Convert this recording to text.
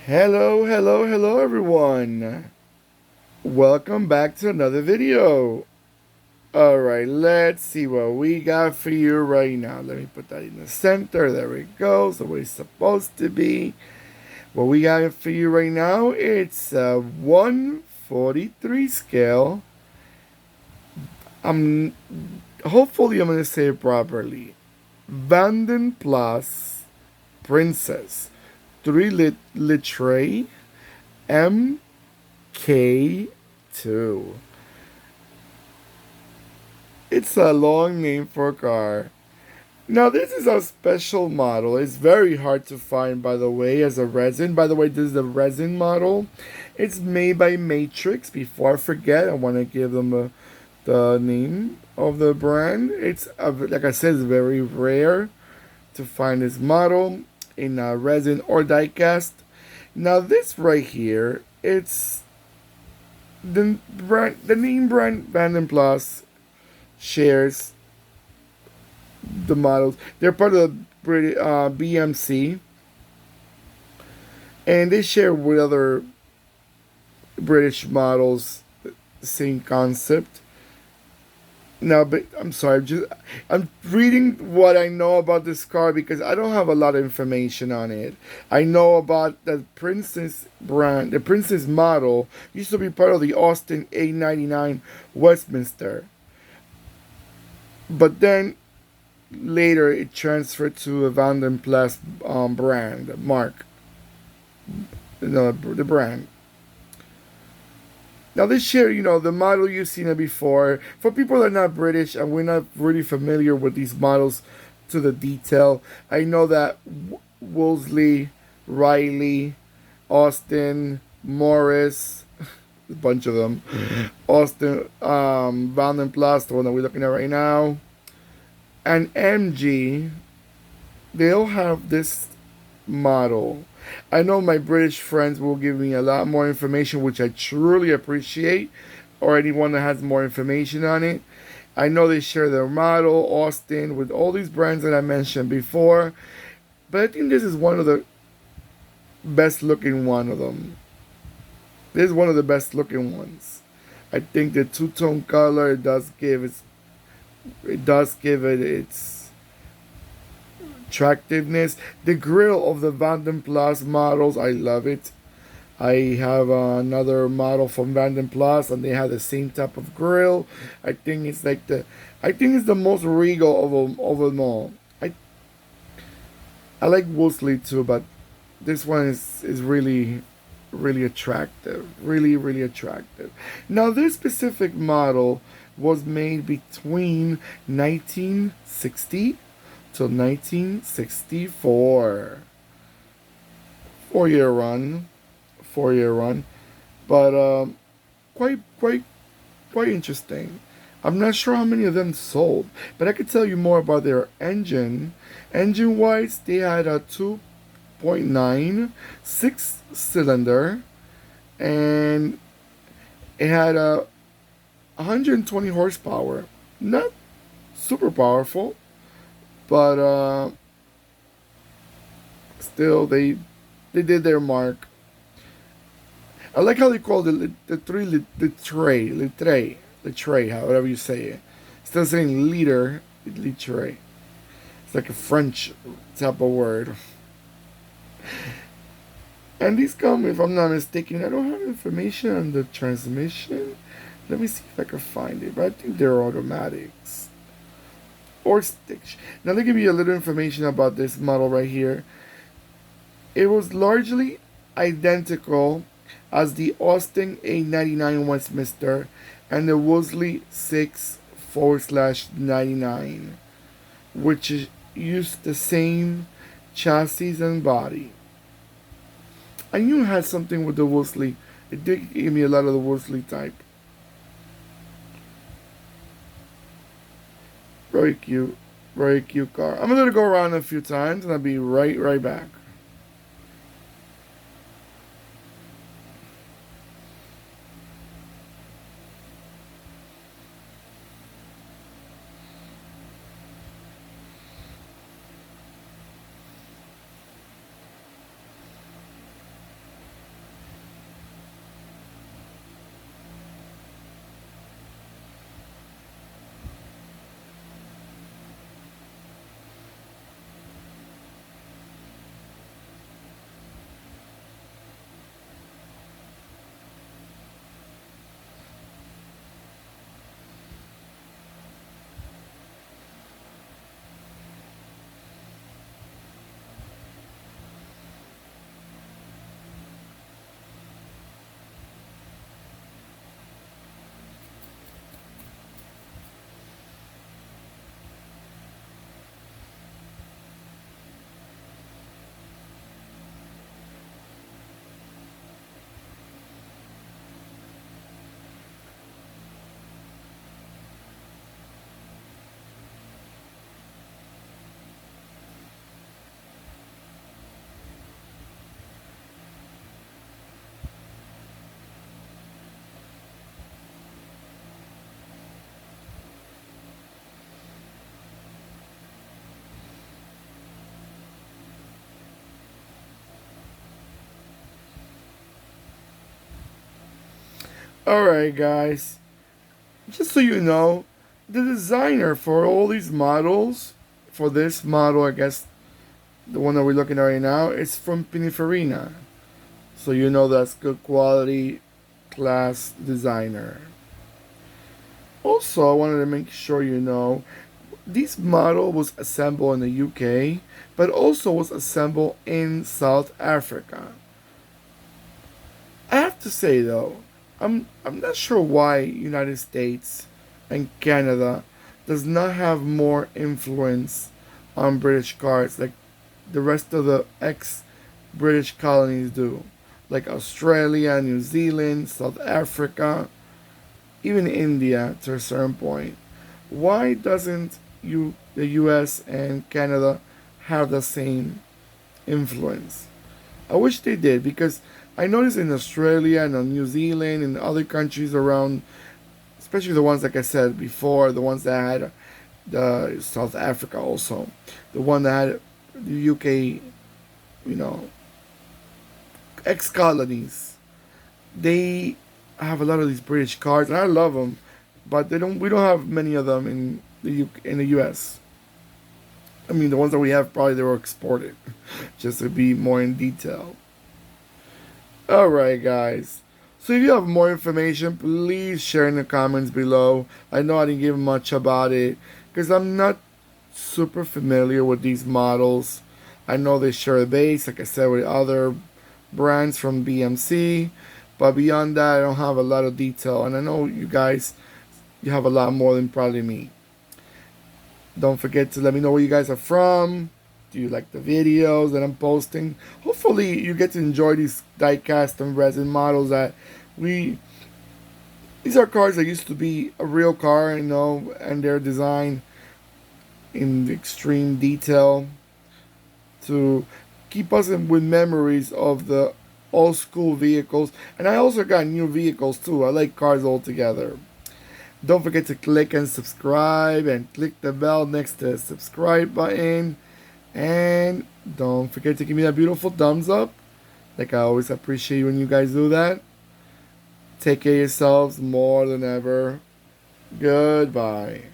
Hello, hello, hello everyone. Welcome back to another video. Alright, let's see what we got for you right now. Let me put that in the center. There we go. So where it's supposed to be. What we got for you right now, it's a 143 scale. I'm hopefully I'm gonna say it properly. Vanden Plas Princess 3 litre MKII. It's a long name for a car. Now, this is a special model. It's very hard to find, by the way, as a resin. By the way, this is a resin model. It's made by Matrix. Before I forget, I want to give them the name of the brand. It's, like I said, it's very rare to find this model in resin or die cast. Now, this right here, it's the name brand Vanden Plas shares the models. They're part of the British BMC, and they share with other British models the same concept. Now, but I'm sorry, I'm reading what I know about this car because I don't have a lot of information on it. I know about the Princess brand, the Princess model used to be part of the Austin A99 Westminster, but then later it transferred to a Vanden Plas brand mark. No, the brand. Now this year, the model you've seen it before. For people that are not British and we're not really familiar with these models to the detail, I know that Wolseley, Riley, Austin, Morris, a bunch of them, Austin, Vanden Plas, the one that we're looking at right now, and MG, they all have this model. I know my British friends will give me a lot more information, which I truly appreciate, or anyone that has more information on it. I know they share their model, Austin, with all these brands that I mentioned before, but I think this is one of the best looking one of them. This is one of the best looking ones. I think the two-tone color it does give it its attractiveness. The grill of the Vanden Plas models, I love it. I have another model from Vanden Plas, and they have the same type of grill. I think it's the most regal of them all. I like Wolseley too, but this one is really really attractive, really attractive. Now this specific model was made between 1960 till 1964. 4 year run, 4 year run, but quite interesting. I'm not sure how many of them sold, but I could tell you more about their engine. Engine wise, they had a 2.9 6 cylinder, and it had a 120 horsepower. Not super powerful, but still they did their mark. I like how they call the litre, however you say it. Instead of saying liter, litre. It's like a French type of word. And these come, if I'm not mistaken, I don't have information on the transmission. Let me see if I can find it, but I think they're automatics or stick. Now, let me give you a little information about this model right here. It was largely identical as the Austin A99 Westminster and the Wolseley 6/99, which used the same chassis and body. I knew it had something with the Wolseley. It did give me a lot of the Wolseley type. Very cute car. I'm gonna go around a few times and I'll be right back. Alright, guys. Just so you know, the designer for all these models, for this model, I guess the one that we're looking at right now, is from Pininfarina. So you know that's good quality class designer. Also, I wanted to make sure you know this model was assembled in the UK, but also was assembled in South Africa. I have to say though, I'm not sure why United States and Canada does not have more influence on British cars like the rest of the ex-British colonies do, like Australia, New Zealand, South Africa, even India to a certain point. Why doesn't the U.S. and Canada have the same influence? I wish they did because I noticed in Australia and in New Zealand and other countries around, especially the ones like I said before, the ones that had the South Africa also, the one that had the UK, you know, ex colonies. They have a lot of these British cars, and I love them, but they don't. We don't have many of them in the in the U.S. I mean, the ones that we have probably they were exported, just to be more in detail. All right, guys. So if you have more information, please share in the comments below. I know I didn't give much about it because I'm not super familiar with these models. I know they share a base, like I said, with other brands from BMC, but beyond that, I don't have a lot of detail. And I know you guys, you have a lot more than probably me. Don't forget to let me know where you guys are from. Do you like the videos that I'm posting? Hopefully, you get to enjoy these die-cast and resin models that we. These are cars that used to be a real car, you know, and they're designed in extreme detail to keep us with memories of the old school vehicles. And I also got new vehicles too. I like cars altogether. Don't forget to click and subscribe and click the bell next to the subscribe button. And don't forget to give me that beautiful thumbs up. Like I always appreciate when you guys do that. Take care of yourselves more than ever. Goodbye.